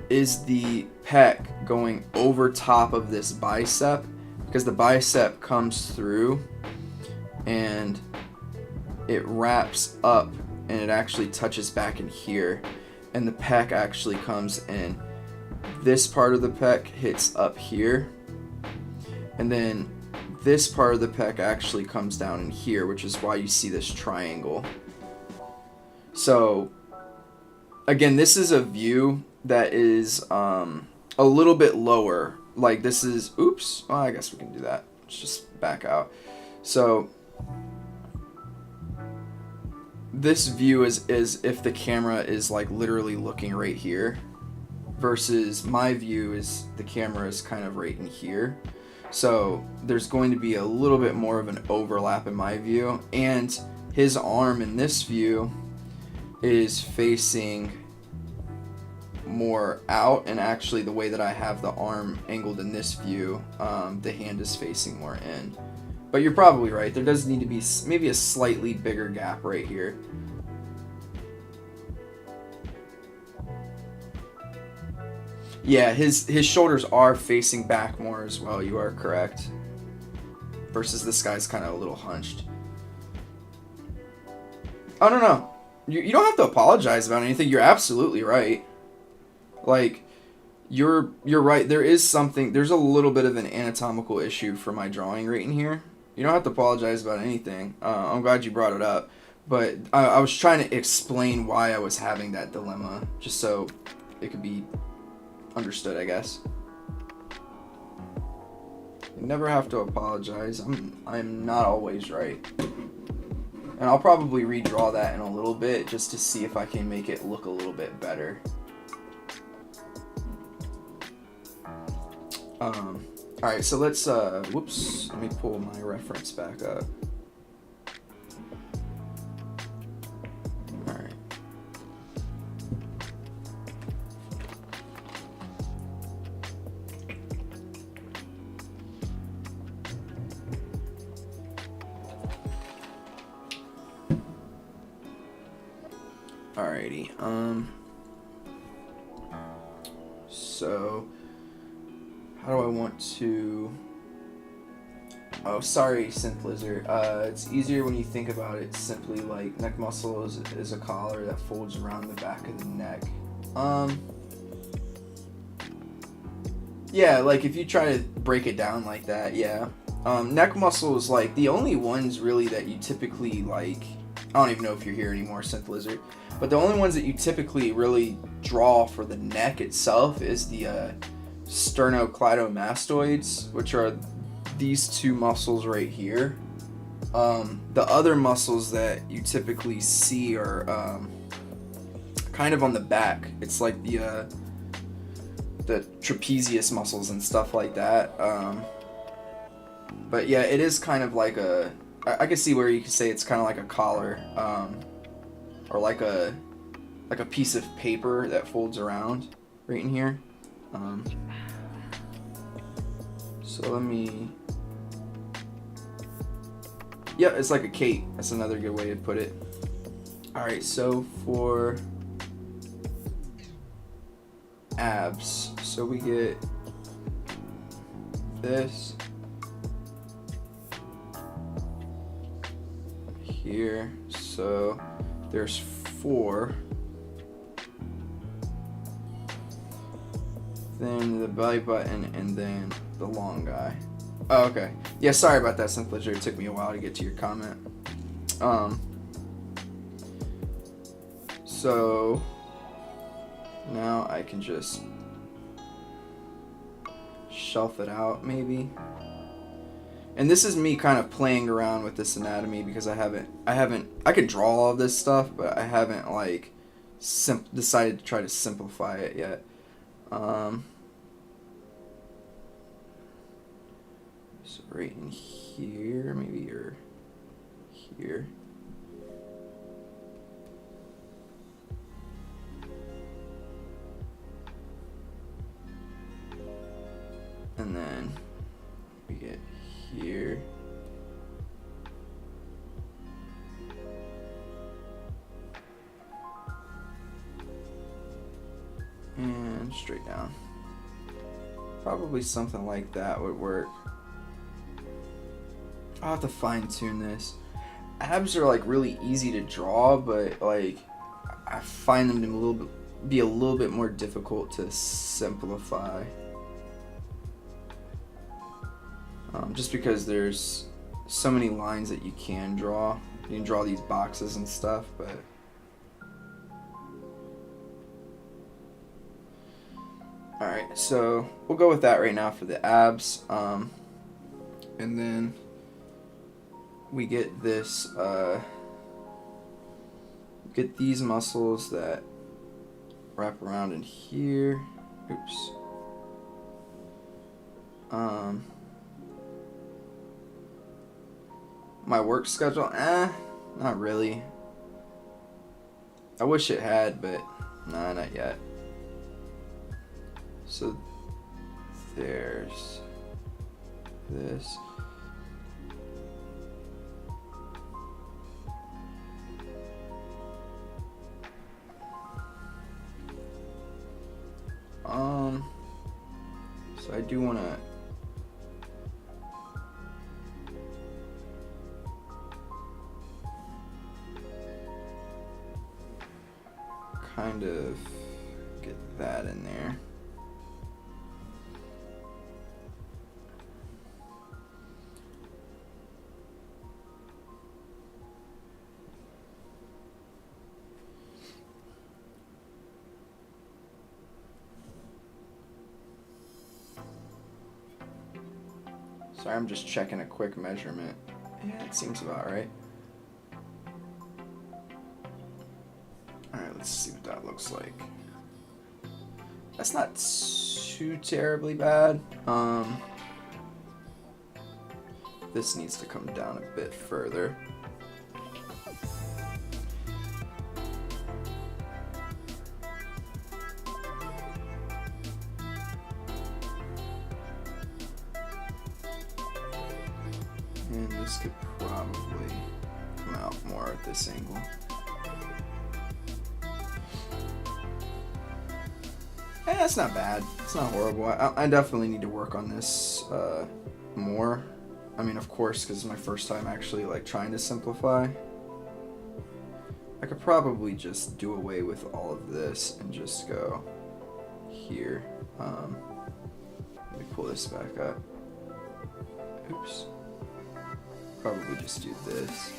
is the pec going over top of this bicep, because the bicep comes through and it wraps up and it actually touches back in here, and the pec actually comes in. This part of the pec hits up here, and then this part of the pec actually comes down in here, which is why you see this triangle. So again, this is a view that is a little bit lower. Like this is, oops, well, I guess we can do that. Let's just back out. So this view is if the camera is like literally looking right here, versus my view is the camera is kind of right in here. So there's going to be a little bit more of an overlap in my view, and his arm in this view is facing more out, and actually the way that I have the arm angled in this view, the hand is facing more in. But you're probably right, there does need to be maybe a slightly bigger gap right here. Yeah, his shoulders are facing back more as well, you are correct. Versus this guy's kind of a little hunched. I don't know. You don't have to apologize about anything, you're absolutely right. Like, you're right, there's a little bit of an anatomical issue for my drawing right in here. You don't have to apologize about anything. I'm glad you brought it up. But I was trying to explain why I was having that dilemma, just so it could be understood, I guess. You never have to apologize. I'm not always right. And I'll probably redraw that in a little bit just to see if I can make it look a little bit better. Alright, so let's, whoops, let me pull my reference back up. Alright. Alrighty, so how do I want to... Oh, sorry, Synth Lizard. It's easier when you think about it simply like neck muscle is a collar that folds around the back of the neck. Yeah, like if you try to break it down like that, yeah. Neck muscle is like the only ones really that you typically like... I don't even know if you're here anymore, Synth Lizard. But the only ones that you typically really draw for the neck itself is the sternocleidomastoids, which are these two muscles right here. The other muscles that you typically see are kind of on the back. It's like the trapezius muscles and stuff like that. But yeah, it is kind of like a... I can see where you could say it's kind of like a collar, or like a piece of paper that folds around right in here. So let me... Yeah, it's like a cape. That's another good way to put it. Alright, so for abs, so we get this here. So there's 4. Then the belly button, and then the long guy. Oh, okay. Yeah, sorry about that, Synth Lizard. It took me a while to get to your comment. So now I can just shelf it out, maybe. And this is me kind of playing around with this anatomy because I could draw all of this stuff, but I haven't like decided to try to simplify it yet. So right in here, maybe, or here. And then we get here. And straight down. Probably something like that would work. I'll have to fine tune this. Abs are like really easy to draw, but like I find them to be a little bit more difficult to simplify. Just because there's so many lines that you can draw. You can draw these boxes and stuff, but alright, so we'll go with that right now for the abs. And then we get this, get these muscles that wrap around in here. Oops. My work schedule, not really. I wish it had, but nah, not yet. So there's this. So I do want to kind of get that in there. Sorry, I'm just checking a quick measurement. Yeah, it seems about right. Alright, let's see what that looks like. That's not too terribly bad. This needs to come down a bit further. And this could probably come out more at this angle. That's not bad. It's not horrible. I definitely need to work on this more. I mean, of course, because it's my first time actually like trying to simplify. I could probably just do away with all of this and just go here. Let me pull this back up. Oops. Probably just do this.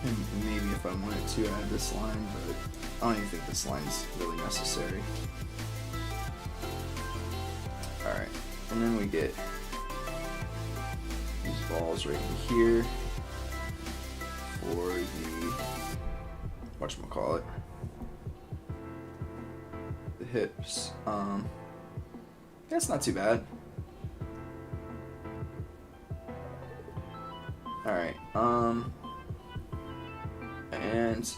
And maybe if I wanted to add this line, but I don't even think this line's really necessary. Alright, and then we get these balls right in here for the, whatchamacallit, the hips. That's not too bad. Alright, and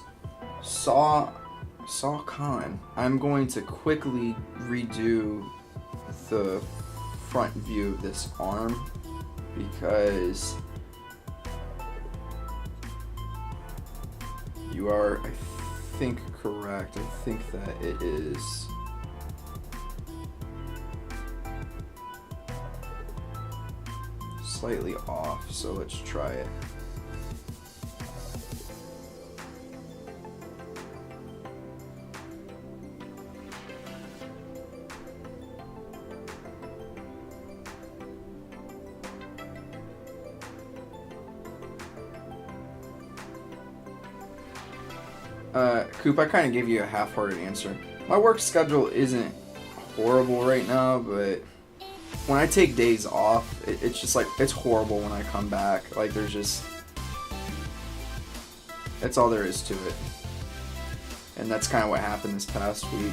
saw con. I'm going to quickly redo the front view of this arm because you are, I think, correct. I think that it is slightly off, so let's try it. Coop, I kind of gave you a half-hearted answer. My work schedule isn't horrible right now, but when I take days off, it's just like, it's horrible when I come back. Like, there's just, that's all there is to it. And that's kind of what happened this past week.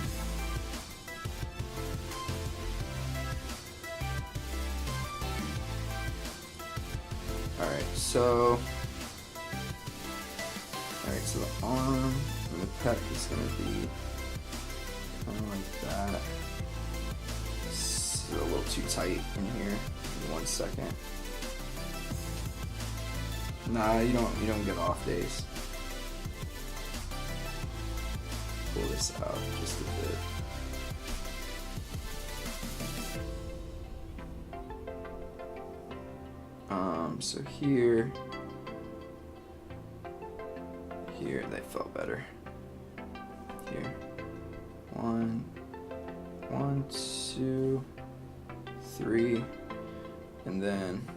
Alright, so the arm and the pec is going to be kind of like that. It's a little too tight in here. Give me 1 second. Nah, you don't get off days. Pull this out just a bit. So here, that felt better. Here, 1, 2, 3, and then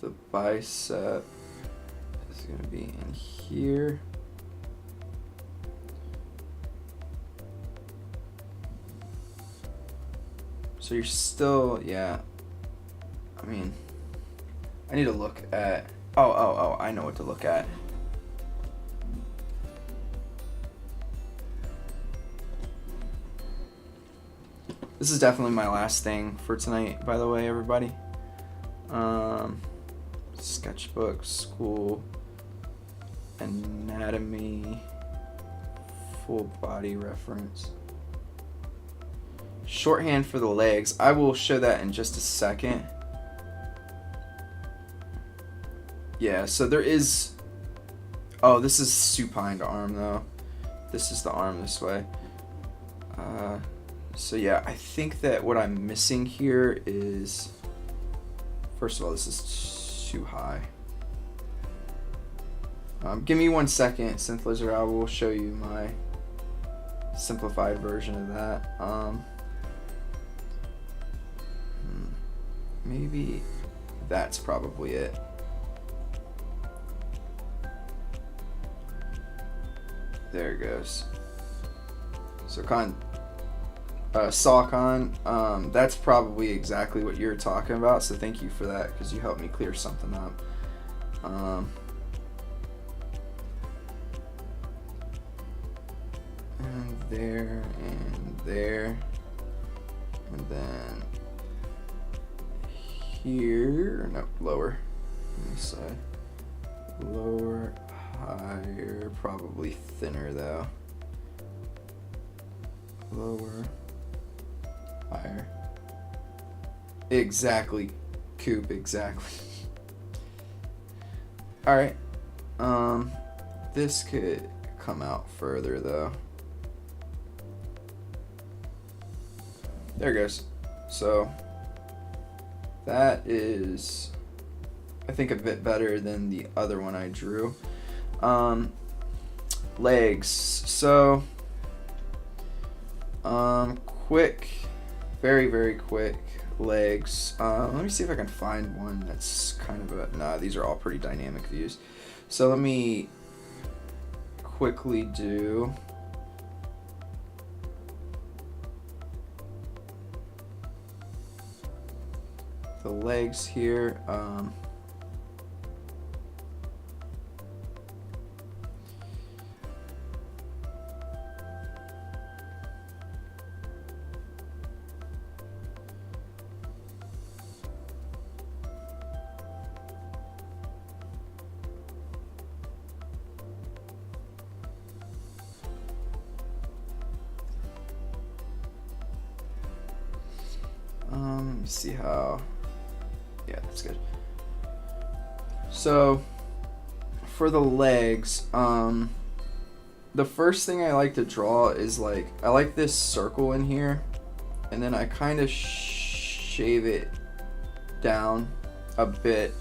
the bicep is going to be in here. So you're still, yeah, I mean, I need to look at, oh, I know what to look at. This is definitely my last thing for tonight, by the way, everybody. Sketchbook, school, anatomy, full body reference. Shorthand for the legs. I will show that in just a second. Yeah, so there is, oh, this is supine arm though. This is the arm this way. So yeah, I think that what I'm missing here is, first of all, this is too high. Give me 1 second, Synth Lizard. I will show you my simplified version of that. Maybe that's probably it. There it goes. So sock on, that's probably exactly what you're talking about, so thank you for that, because you helped me clear something up. And there, and there, and then here, no, lower, on this side, lower, higher, probably thinner though, lower, higher, exactly, Coop, exactly. Alright, this could come out further though. There it goes. So that is, I think, a bit better than the other one I drew. Legs. So quick, very, very quick legs. Let me see if I can find one that's kind of a, nah, these are all pretty dynamic views. So let me quickly do the legs here. Let me see how. Yeah, that's good. So for the legs, the first thing I like to draw is like, I like this circle in here, and then I kind of shave it down a bit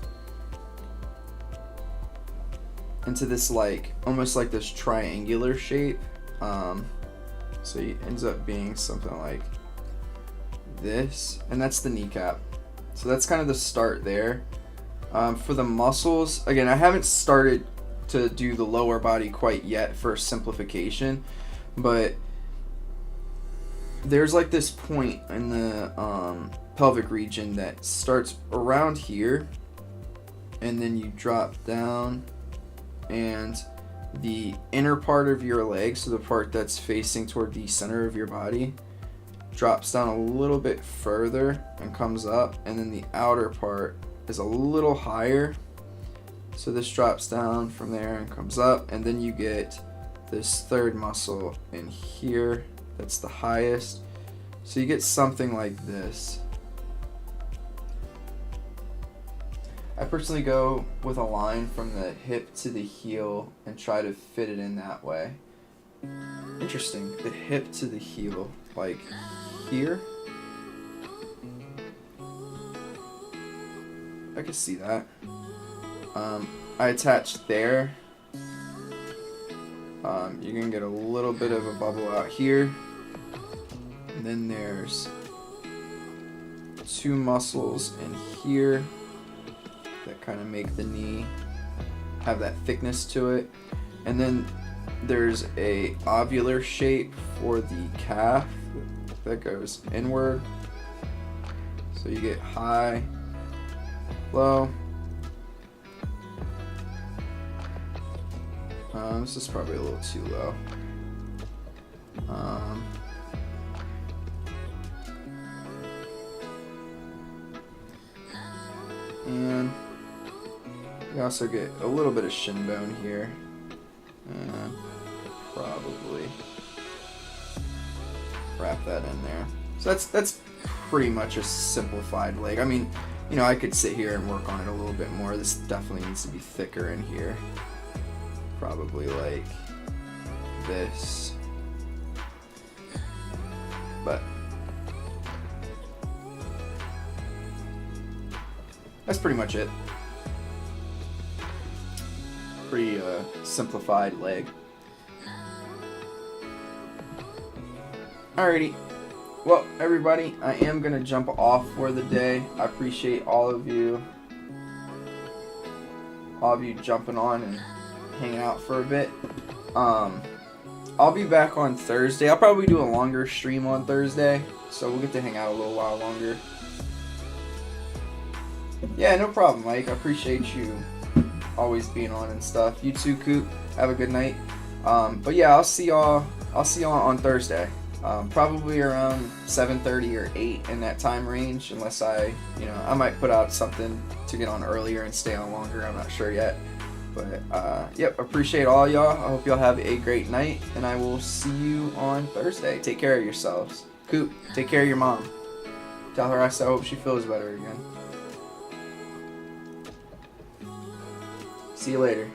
into this, like, almost like this triangular shape. So it ends up being something like this, and that's the kneecap. So that's kind of the start there. For the muscles, again, I haven't started to do the lower body quite yet for simplification, but there's like this point in the pelvic region that starts around here, and then you drop down, and the inner part of your leg, so the part that's facing toward the center of your body, drops down a little bit further and comes up, and then the outer part is a little higher, so this drops down from there and comes up, and then you get this third muscle in here that's the highest, so you get something like this. I personally go with a line from the hip to the heel and try to fit it in that way. Interesting, the hip to the heel, like here. I can see that. I attached there. You can get a little bit of a bubble out here. And then there's two muscles in here that kind of make the knee have that thickness to it. And then there's a ovular shape for the calf that goes inward. So you get high, low. This is probably a little too low. And you also get a little bit of shin bone here. Probably wrap that in there. So that's pretty much a simplified leg. I mean, you know, I could sit here and work on it a little bit more. This definitely needs to be thicker in here. Probably like this. But that's pretty much it. Pretty simplified leg. Alrighty. Well, everybody, I am going to jump off for the day. I appreciate all of you jumping on and hanging out for a bit. I'll be back on Thursday. I'll probably do a longer stream on Thursday, so we'll get to hang out a little while longer. Yeah, no problem, Mike. I appreciate you always being on and stuff. You too, Coop. Have a good night. But yeah, I'll see y'all on Thursday. Probably around 7:30 or 8 in that time range, unless I might put out something to get on earlier and stay on longer. I'm not sure yet. But yep, appreciate all y'all. I hope y'all have a great night, and I will see you on Thursday. Take care of yourselves. Coop, take care of your mom. Tell her I hope she feels better again. See you later.